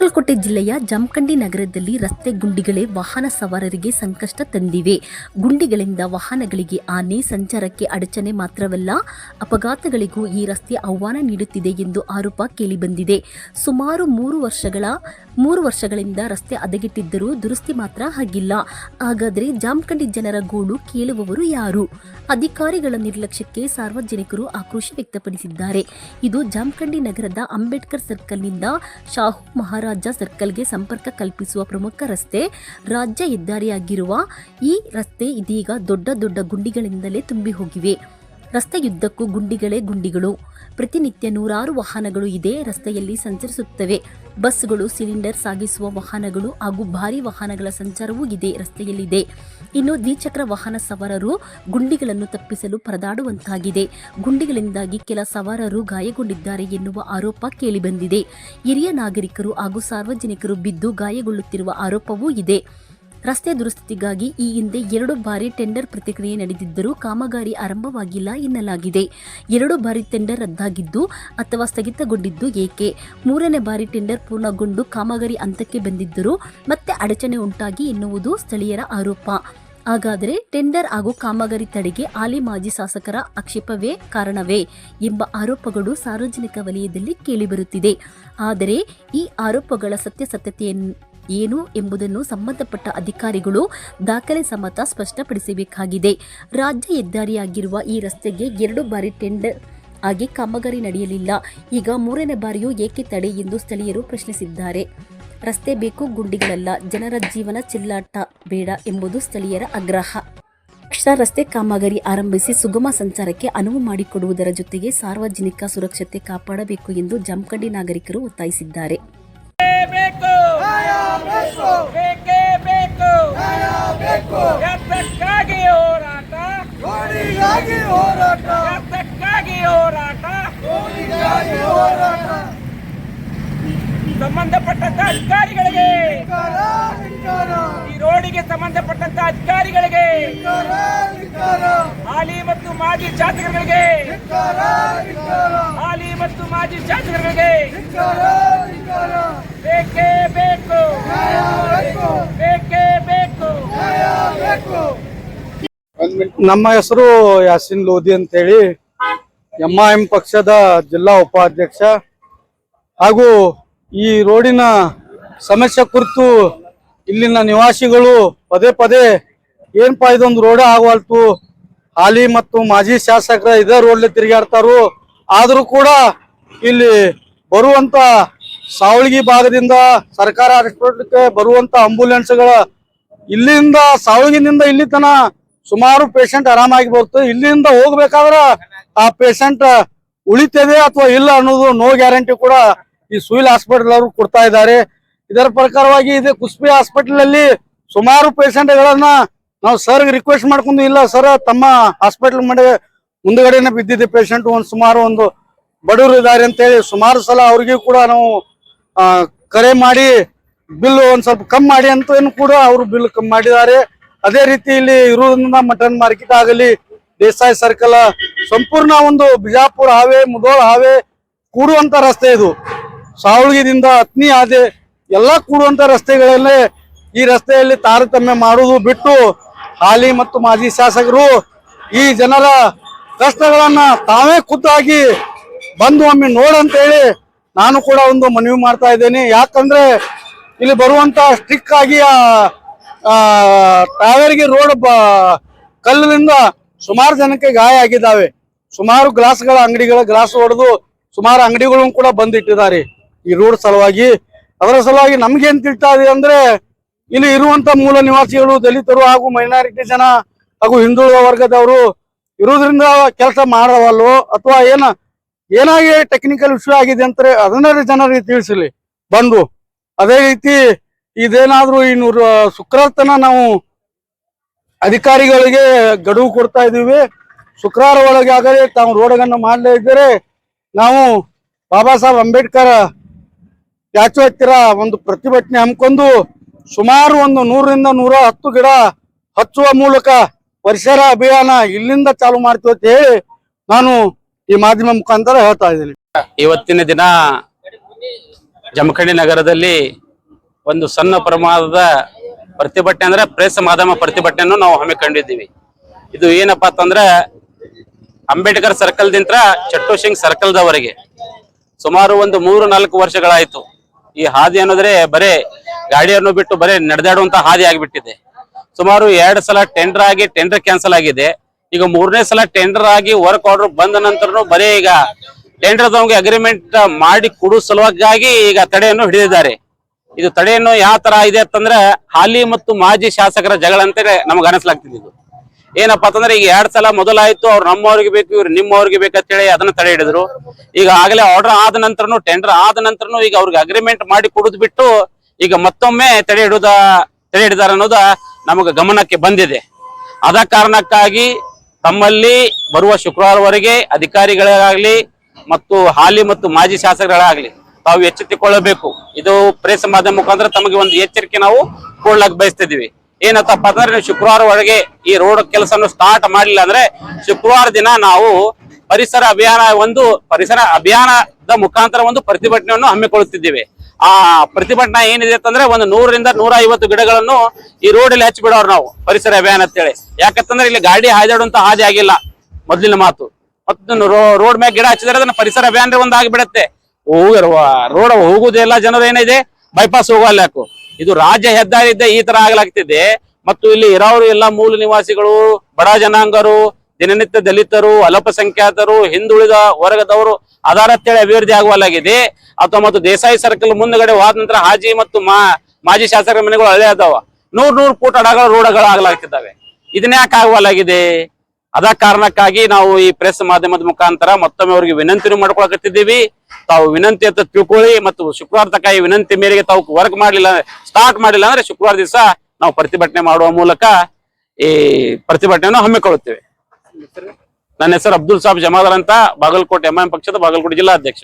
ಬಾಗಲಕೋಟೆ ಜಿಲ್ಲೆಯ ಜಮಖಂಡಿ ನಗರದಲ್ಲಿ ರಸ್ತೆ ಗುಂಡಿಗಳೇ ವಾಹನ ಸವಾರರಿಗೆ ಸಂಕಷ್ಟ ತಂದಿವೆ. ಗುಂಡಿಗಳಿಂದ ವಾಹನಗಳಿಗೆ ಹಾನಿ, ಸಂಚಾರಕ್ಕೆ ಅಡಚಣೆ ಮಾತ್ರವಲ್ಲ, ಅಪಘಾತಗಳಿಗೂ ಈ ರಸ್ತೆ ಆಹ್ವಾನ ನೀಡುತ್ತಿದೆ ಎಂದು ಆರೋಪ ಕೇಳಿಬಂದಿದೆ. ಸುಮಾರು 3 ವರ್ಷಗಳಿಂದ ರಸ್ತೆ ಹದಗೆಟ್ಟಿದ್ದರೂ ದುರಸ್ತಿ ಮಾತ್ರ ಆಗಿಲ್ಲ. ಹಾಗಾದರೆ ಜಮಖಂಡಿ ಜನರ ಗೋಳು ಕೇಳುವವರು ಯಾರು? ಅಧಿಕಾರಿಗಳ ನಿರ್ಲಕ್ಷ್ಯಕ್ಕೆ ಸಾರ್ವಜನಿಕರು ಆಕ್ರೋಶ ವ್ಯಕ್ತಪಡಿಸಿದ್ದಾರೆ. ಇದು ಜಮಖಂಡಿ ನಗರದ ಅಂಬೇಡ್ಕರ್ ಸರ್ಕಲ್ನಿಂದ ಶಾಹು ಮಹಾರಾಜ ಸರ್ಕಲ್ಗೆ ಸಂಪರ್ಕ ಕಲ್ಪಿಸುವ ಪ್ರಮುಖ ರಸ್ತೆ. ರಾಜ್ಯ ಹೆದ್ದಾರಿಯಾಗಿರುವ ಈ ರಸ್ತೆ ಇದೀಗ ದೊಡ್ಡ ಗುಂಡಿಗಳಿಂದಲೇ ತುಂಬಿ ಹೋಗಿವೆ. ರಸ್ತೆಯುದ್ದಕ್ಕೂ ಗುಂಡಿಗಳು. ಪ್ರತಿನಿತ್ಯ ನೂರಾರು ವಾಹನಗಳು ಇದೇ ರಸ್ತೆಯಲ್ಲಿ ಸಂಚರಿಸುತ್ತವೆ. ಬಸ್ಗಳು, ಸಿಲಿಂಡರ್ ಸಾಗಿಸುವ ವಾಹನಗಳು ಹಾಗೂ ಭಾರೀ ವಾಹನಗಳ ಸಂಚಾರವೂ ಇದೇ ರಸ್ತೆಯಲ್ಲಿದೆ. ಇನ್ನು ದ್ವಿಚಕ್ರ ವಾಹನ ಸವಾರರು ಗುಂಡಿಗಳನ್ನು ತಪ್ಪಿಸಲು ಪರದಾಡುವಂತಾಗಿದೆ. ಗುಂಡಿಗಳಿಂದಾಗಿ ಕೆಲ ಸವಾರರು ಗಾಯಗೊಂಡಿದ್ದಾರೆ ಎನ್ನುವ ಆರೋಪ ಕೇಳಿಬಂದಿದೆ. ಹಿರಿಯ ನಾಗರಿಕರು ಹಾಗೂ ಸಾರ್ವಜನಿಕರು ಬಿದ್ದು ಗಾಯಗೊಳ್ಳುತ್ತಿರುವ ಆರೋಪವೂ ಇದೆ. ರಸ್ತೆ ದುರಸ್ತಿಗಾಗಿ ಈ ಹಿಂದೆ 2 ಬಾರಿ ಟೆಂಡರ್ ಪ್ರಕ್ರಿಯೆ ನಡೆದಿದ್ದರೂ ಕಾಮಗಾರಿ ಆರಂಭವಾಗಿಲ್ಲ ಎನ್ನಲಾಗಿದೆ. 2 ಬಾರಿ ಟೆಂಡರ್ ರದ್ದಾಗಿದ್ದು ಅಥವಾ ಸ್ಥಗಿತಗೊಂಡಿದ್ದು ಏಕೆ? 3ನೇ ಬಾರಿ ಟೆಂಡರ್ ಪೂರ್ಣಗೊಂಡು ಕಾಮಗಾರಿ ಹಂತಕ್ಕೆ ಬಂದಿದ್ದರೂ ಮತ್ತೆ ಅಡಚಣೆ ಉಂಟಾಗಿ ಎನ್ನುವುದು ಸ್ಥಳೀಯರ ಆರೋಪ. ಹಾಗಾದರೆ ಟೆಂಡರ್ ಹಾಗೂ ಕಾಮಗಾರಿ ತಡೆಗೆ ಹಾಲಿ ಮಾಜಿ ಶಾಸಕರ ಆಕ್ಷೇಪವೇ ಕಾರಣವೇ ಎಂಬ ಆರೋಪಗಳು ಸಾರ್ವಜನಿಕ ವಲಯದಲ್ಲಿ ಕೇಳಿಬರುತ್ತಿದೆ. ಆದರೆ ಈ ಆರೋಪಗಳ ಸತ್ಯಾಸತ್ಯತೆ ಏನು ಎಂಬುದನ್ನು ಸಂಬಂಧಪಟ್ಟ ಅಧಿಕಾರಿಗಳು ದಾಖಲೆ ಸಮೇತ ಸ್ಪಷ್ಟಪಡಿಸಬೇಕಾಗಿದೆ. ರಾಜ್ಯ ಹೆದ್ದಾರಿಯಾಗಿರುವ ಈ ರಸ್ತೆಗೆ 2 ಬಾರಿ ಟೆಂಡರ್ ಆಗಿ ಕಾಮಗಾರಿ ನಡೆಯಲಿಲ್ಲ. ಈಗ 3ನೇ ಬಾರಿಯೂ ಏಕೆ ತಡೆ ಎಂದು ಸ್ಥಳೀಯರು ಪ್ರಶ್ನಿಸಿದ್ದಾರೆ. ರಸ್ತೆ ಬೇಕು, ಗುಂಡಿಗಳಲ್ಲ. ಜನರ ಜೀವನ ಚೆಲ್ಲಾಟ ಬೇಡ ಎಂಬುದು ಸ್ಥಳೀಯರ ಆಗ್ರಹ. ರಸ್ತೆ ಕಾಮಗಾರಿ ಆರಂಭಿಸಿ ಸುಗಮ ಸಂಚಾರಕ್ಕೆ ಅನುವು ಮಾಡಿಕೊಡುವುದರ ಜೊತೆಗೆ ಸಾರ್ವಜನಿಕ ಸುರಕ್ಷತೆ ಕಾಪಾಡಬೇಕು ಎಂದು ಜಮಖಂಡಿ ನಾಗರಿಕರು ಒತ್ತಾಯಿಸಿದ್ದಾರೆ. ಸಂಬಂಧಪಟ್ಟಂತ ಅಧಿಕಾರಿಗಳಿಗೆ, ಈ ರೋಡಿಗೆ ಸಂಬಂಧಪಟ್ಟಂತ ಅಧಿಕಾರಿಗಳಿಗೆ, ಹಾಲಿ ಮತ್ತು ಮಾಜಿ ಶಾಸಕರಿಗೆ, ಬೇಕೇ ಬೇಕು. ನಮ್ಮ ಹೆಸರು ಯಾಸಿನ್ ಲೋಧಿ ಅಂತೇಳಿ, MIM ಪಕ್ಷದ ಜಿಲ್ಲಾ ಉಪಾಧ್ಯಕ್ಷ. ಹಾಗೂ ಈ ರೋಡಿನ ಸಮಸ್ಯೆ ಕುರಿತು ಇಲ್ಲಿನ ನಿವಾಸಿಗಳು ಪದೇ ಏನಪ್ಪಾ ಇದೊಂದು ರೋಡ್ ಆಗವಲ್ತು, ಹಾಲಿ ಮತ್ತು ಮಾಜಿ ಶಾಸಕರ ಇದೇ ರೋಡ್ಲಿ ತಿರುಗಾಡ್ತಾರು. ಆದ್ರೂ ಕೂಡ ಇಲ್ಲಿ ಬರುವಂತ ಸಾವಳಗಿ ಭಾಗದಿಂದ ಸರ್ಕಾರ ಹಾಸ್ಪಿಟಲ್ಗೆ ಬರುವಂತ ಆಂಬುಲೆನ್ಸ್ಗಳ ಇಲ್ಲಿಂದ ಸಾವಳಗಿನಿಂದ ಇಲ್ಲಿ ತನ ಸುಮಾರು ಪೇಷಂಟ್ ಆರಾಮಾಗಿ ಬರ್ತದೆ. ಇಲ್ಲಿಂದ ಹೋಗ್ಬೇಕಾದ್ರ ಆ ಪೇಷಂಟ್ ಉಳಿತದೆ ಅಥವಾ ಇಲ್ಲ ಅನ್ನೋದು ನೋ ಗ್ಯಾರಂಟಿ ಕೂಡ ಈ ಸಿವಿಲ್ ಹಾಸ್ಪಿಟಲ್ ಅವರು ಕೊಡ್ತಾ ಇದ್ದಾರೆ. ಇದರ ಪ್ರಕಾರವಾಗಿ ಇದೆ ಕುಸ್ಬಿ ಹಾಸ್ಪಿಟಲ್ ಅಲ್ಲಿ ಸುಮಾರು ಪೇಷಂಟ್ ಗಳನ್ನ ನಾವು ಸರ್ ರಿಕ್ವೆಸ್ಟ್ ಮಾಡ್ಕೊಂಡು, ಇಲ್ಲ ಸರ್ ತಮ್ಮ ಹಾಸ್ಪಿಟಲ್ ಮುಂದಗಡೆನೆ ಬಿದ್ದಿದೆ ಪೇಷಂಟ್, ಸುಮಾರು ಒಂದು ಬಡವರು ಇದ್ದಾರೆ ಅಂತ ಹೇಳಿ ಸುಮಾರು ಸಲ ಅವ್ರಿಗೂ ಕೂಡ ನಾವು ಕರೆ ಮಾಡಿ ಬಿಲ್ ಒಂದ್ ಸ್ವಲ್ಪ ಕಮ್ಮಿ ಮಾಡಿ ಅಂತ ಕೂಡ ಅವರು ಬಿಲ್ ಕಮ್ಮಿ ಮಾಡಿದ್ದಾರೆ. ಅದೇ ರೀತಿ ಇಲ್ಲಿ ಇರುವುದರಿಂದ ಮಟನ್ ಮಾರ್ಕೆಟ್ ಆಗಲಿ, ದೇಸಾಯಿ ಸರ್ಕಲ್, ಸಂಪೂರ್ಣ ಒಂದು ಬಿಜಾಪುರ ಹಾವೆ, ಮುಧೋಳ ಹಾವೆ ಕೂಡುವಂತ ರಸ್ತೆ ಇದು. ಸಾವಳಗಿದಿಂದ ಅತ್ನಿ ಹಾದೆ ಎಲ್ಲಾ ಕೂಡುವಂತ ರಸ್ತೆಗಳಲ್ಲೇ ಈ ರಸ್ತೆಯಲ್ಲಿ ತಾರತಮ್ಯ ಮಾಡುವುದು ಬಿಟ್ಟು ಹಾಲಿ ಮತ್ತು ಮಾಜಿ ಶಾಸಕರು ಈ ಜನರ ಕಷ್ಟಗಳನ್ನ ತಾವೇ ಖುದ್ದಾಗಿ ಬಂದು ಒಮ್ಮೆ ನೋಡಂತ ಹೇಳಿ ನಾನು ಕೂಡ ಒಂದು ಮನವಿ ಮಾಡ್ತಾ ಇದ್ದೇನೆ. ಯಾಕಂದ್ರೆ ಇಲ್ಲಿ ಬರುವಂತ ಸ್ಟಿಕ್ ಆಗಿ ಟೈರ್ಗೆ ರೋಡ್ ಕಲ್ಲಿನಿಂದ ಸುಮಾರು ಜನಕ್ಕೆ ಗಾಯ ಆಗಿದ್ದಾವೆ. ಸುಮಾರು ಅಂಗಡಿಗಳ ಗ್ಲಾಸ್ ಹೊಡೆದು ಸುಮಾರು ಅಂಗಡಿಗಳನ್ನು ಕೂಡ ಬಂದಿಟ್ಟಿದ್ದಾರೆ ಈ ರೋಡ್ ಸಲುವಾಗಿ. ಅದರ ಸಲುವಾಗಿ ನಮ್ಗೇನ್ ತಿಳ್ತಾ ಇದೆ ಅಂದ್ರೆ, ಇಲ್ಲಿ ಇರುವಂತ ಮೂಲ ನಿವಾಸಿಗಳು, ದಲಿತರು ಹಾಗೂ ಮೈನಾರಿಟಿ ಜನ ಹಾಗೂ ಹಿಂದುಳಿದ ವರ್ಗದವರು ಇರೋದ್ರಿಂದ ಕೆಲಸ ಮಾಡವಲ್ವೋ ಅಥವಾ ಏನಾಗಿ ಟೆಕ್ನಿಕಲ್ ಇಶ್ಯೂ ಆಗಿದೆ ಅಂತ ಅದನ್ನೇ ಜನರಿಗೆ ತಿಳಿಸಲಿ ಬಂದು. ಅದೇ ರೀತಿ ಇದೇನಾದ್ರೂ ಇನ್ನು ಶುಕ್ರವಾರ ತನ ನಾವು ಅಧಿಕಾರಿಗಳಿಗೆ ಗಡುವು ಕೊಡ್ತಾ ಇದೀವಿ. ಶುಕ್ರವಾರ ಒಳಗೆ ಆಗಲೇ ತಾವು ರೋಡ್ಗನ್ನು ಮಾಡಲೇ ಇದ್ದರೆ ನಾವು ಬಾಬಾ ಸಾಹೇಬ್ ಅಂಬೇಡ್ಕರ್ ಸ್ಟ್ಯಾಚು ಹತ್ತಿರ ಒಂದು ಪ್ರತಿಭಟನೆ ಹಮ್ಮಿಕೊಂಡು ಸುಮಾರು ಒಂದು 100ರಿಂದ 110 ಗಿಡ ಹಚ್ಚುವ ಮೂಲಕ ಪರಿಸರ ಅಭಿಯಾನ ಇಲ್ಲಿಂದ ಚಾಲು ಮಾಡ್ತೀವಿ ಅಂತ ಹೇಳಿ ನಾನು ಈ ಮಾಧ್ಯಮ ಮುಖಾಂತರ ಹೇಳ್ತಾ ಇದ್ದೀನಿ. ಇವತ್ತಿನ ದಿನ ಜಮಖಂಡಿ ನಗರದಲ್ಲಿ ಒಂದು ಸಣ್ಣ ಪ್ರಮಾಣದ ಪ್ರತಿಭಟನೆ ಅಂದ್ರೆ ಪ್ರೆಸ್ ಮಾಧ್ಯಮ ಪ್ರತಿಭಟನೆಯನ್ನು ನಾವು ಹಮ್ಮಿಕೊಂಡಿದ್ದೀವಿ. ಇದು ಏನಪ್ಪಾ ಅಂತಂದ್ರೆ ಅಂಬೇಡ್ಕರ್ ಸರ್ಕಲ್ ದಿಂತ್ರ ಚಟ್ಟು ಸಿಂಗ್ ಸರ್ಕಲ್ ದವರೆಗೆ ಸುಮಾರು ಒಂದು 3-4 ವರ್ಷಗಳಾಯ್ತು. ಈ ಹಾದಿ ಅನ್ನೋದ್ರೆ ಬರೇ ಗಾಡಿಯನ್ನು ಬಿಟ್ಟು ಬರೇ ನಡೆದಾಡುವಂತ ಹಾದಿ ಆಗಿಬಿಟ್ಟಿದೆ. ಸುಮಾರು 2 ಸಲ ಟೆಂಡರ್ ಆಗಿ ಟೆಂಡರ್ ಕ್ಯಾನ್ಸಲ್ ಆಗಿದೆ. ಈಗ 3ನೇ ಸಲ ಟೆಂಡರ್ ಆಗಿ ವರ್ಕ್ ಆರ್ಡರ್ ಬಂದ ನಂತರ ಬರೇ ಈಗ ಟೆಂಡರ್ ದವರಿಗೆ ಅಗ್ರಿಮೆಂಟ್ ಮಾಡಿ ಕೊಡೋ ಸಲುವಾಗಿ ಈಗ ತಡೆಯನ್ನು ಹಿಡಿದಿದ್ದಾರೆ. ಇದು ತಡೆಯನ್ನು ಯಾವ ತರ ಇದೆ ಅಂತಂದ್ರೆ ಹಾಲಿ ಮತ್ತು ಮಾಜಿ ಶಾಸಕರ ಜಗಳ ಅಂತೇಳಿ ನಮ್ಗೆ ಅನಿಸ್ಲಾಗ್ತಿದೆ. ಇದು ಏನಪ್ಪಾ ಅಂತಂದ್ರೆ ಈಗ 2 ಸಲ ಮೊದಲಾಯ್ತು, ಅವ್ರು ನಮ್ಮವ್ರಿಗೆ ಬೇಕು ಇವ್ರು ನಿಮ್ಮವ್ರಿಗೆ ಬೇಕಂತೇಳಿ ಅದನ್ನ ತಡೆ ಹಿಡಿದ್ರು. ಈಗ ಆಗಲೇ ಆರ್ಡರ್ ಆದ ನಂತರನು ಟೆಂಡರ್ ಆದ ನಂತರನು ಈಗ ಅವ್ರಿಗೆ ಅಗ್ರಿಮೆಂಟ್ ಮಾಡಿ ಕೊಡುದು ಬಿಟ್ಟು ಈಗ ಮತ್ತೊಮ್ಮೆ ತಡೆ ಹಿಡಿದಾರ ಅನ್ನೋದ ನಮಗೆ ಗಮನಕ್ಕೆ ಬಂದಿದೆ. ಅದ ಕಾರಣಕ್ಕಾಗಿ ತಮ್ಮಲ್ಲಿ ಬರುವ ಶುಕ್ರವಾರವರೆಗೆ ಅಧಿಕಾರಿಗಳಾಗ್ಲಿ ಮತ್ತು ಹಾಲಿ ಮತ್ತು ಮಾಜಿ ಶಾಸಕರಾಗಲಿ ತಾವು ಎಚ್ಚೆತ್ತುಕೊಳ್ಳಬೇಕು. ಇದು ಪ್ರೆಸ್ ಮಾಧ್ಯಮ ಮುಖಾಂತರ ತಮಗೆ ಒಂದು ಎಚ್ಚರಿಕೆ ನಾವು ಕೊಡ್ಲಕ್ ಬಯಸ್ತಿದೀವಿ. ಏನತ್ತಪ್ಪ ಅಂದ್ರೆ ನೀವು ಶುಕ್ರವಾರ ಒಳಗೆ ಈ ರೋಡ್ ಕೆಲಸವನ್ನು ಸ್ಟಾರ್ಟ್ ಮಾಡಲಿಲ್ಲ ಅಂದ್ರೆ ಶುಕ್ರವಾರ ದಿನ ನಾವು ಪರಿಸರ ಅಭಿಯಾನದ ಮುಖಾಂತರ ಒಂದು ಪ್ರತಿಭಟನೆಯನ್ನು ಹಮ್ಮಿಕೊಳ್ಳುತ್ತಿದ್ದೇವೆ. ಆ ಪ್ರತಿಭಟನೆ ಏನಿದೆ ಅಂತಂದ್ರೆ ಒಂದು 100ರಿಂದ 150 ಗಿಡಗಳನ್ನು ಈ ರೋಡ್ ಅಲ್ಲಿ ಹಚ್ಚಿ ಬಿಡೋರು ನಾವು ಪರಿಸರ ಅಭಿಯಾನ ಅಂತೇಳಿ. ಯಾಕಂತಂದ್ರೆ ಇಲ್ಲಿ ಗಾಡಿ ಹಾಯ್ದಾಡುವಂತ ಹಾದಿ ಆಗಿಲ್ಲ ಮೊದ್ಲಿನ ಮಾತು. ಮತ್ತು ರೋಡ್ ಮ್ಯಾಗ ಗಿಡ ಹಚ್ಚಿದ್ರೆ ಅದನ್ನ ಪರಿಸರ ಅಭಿಯಾನ ಒಂದು ಆಗಿಬಿಡತ್ತೆ. ರೋಡ್ ಹೋಗುದೆಲ್ಲ ಜನರು ಏನಿದೆ ಬೈಪಾಸ್ ಹೋಗಲ್ಲ. ಯಾಕು ಇದು ರಾಜ್ಯ ಹೆದ್ದಾರಿ ಇದ್ದ ಈ ತರ ಆಗ್ಲಾಗ್ತಿದೆ. ಮತ್ತು ಇಲ್ಲಿ ಇರೋರು ಎಲ್ಲ ಮೂಲ ನಿವಾಸಿಗಳು, ಬಡ ಜನಾಂಗರು, ದಿನನಿತ್ಯ ದಲಿತರು, ಅಲ್ಪಸಂಖ್ಯಾತರು, ಹಿಂದುಳಿದ ವರ್ಗದವರು ಆಧಾರ ಅಂತೇಳಿ ಅಭಿವೃದ್ಧಿ ಆಗುವಲ್ಲಾಗಿದೆ. ಅಥವಾ ಮತ್ತು ದೇಸಾಯಿ ಸರ್ಕಲ್ ಮುಂದ್ಗಡೆ ಹೋದ ನಂತರ ಹಾಜಿ ಮತ್ತು ಮಾಜಿ ಶಾಸಕರ ಮನೆಗಳು ಹಳೆ ಅದಾವ. 100 ಫೂಟ್ ಅಡಗಳ ರೋಡ್ಗಳು ಆಗ್ಲಾಗ್ತಿದ್ದಾವೆ. ಇದನ್ನ ಯಾಕೆ ಆಗುವಲ್ಲಾಗಿದೆ? ಅದ ಕಾರಣಕ್ಕಾಗಿ ನಾವು ಈ ಪ್ರೆಸ್ ಮಾಧ್ಯಮದ ಮುಖಾಂತರ ಮತ್ತೊಮ್ಮೆ ಅವರಿಗೆ ವಿನಂತಿ ಮಾಡ್ಕೊಳಕತ್ತಿದ್ದೀವಿ. ತಾವು ವಿನಂತಿ ಅಂತ ತಿಳ್ಕೊಳ್ಳಿ ಮತ್ತು ಶುಕ್ರವಾರ ತನಕ ಈ ವಿನಂತಿ ಮೇರೆಗೆ ತಾವು ವರ್ಕ್ ಸ್ಟಾರ್ಟ್ ಮಾಡಿಲ್ಲ ಅಂದ್ರೆ ಶುಕ್ರವಾರ ದಿವಸ ನಾವು ಪ್ರತಿಭಟನೆ ಮಾಡುವ ಮೂಲಕ ಈ ಪ್ರತಿಭಟನೆಯನ್ನು ಹಮ್ಮಿಕೊಳ್ಳುತ್ತೇವೆ. ನನ್ನ ಹೆಸರು ಅಬ್ದುಲ್ ಸಾಬ್ ಜಮಾದಾರ್ ಅಂತ, ಬಾಗಲಕೋಟೆ MIM ಪಕ್ಷದ ಬಾಗಲಕೋಟೆ ಜಿಲ್ಲಾ ಅಧ್ಯಕ್ಷ.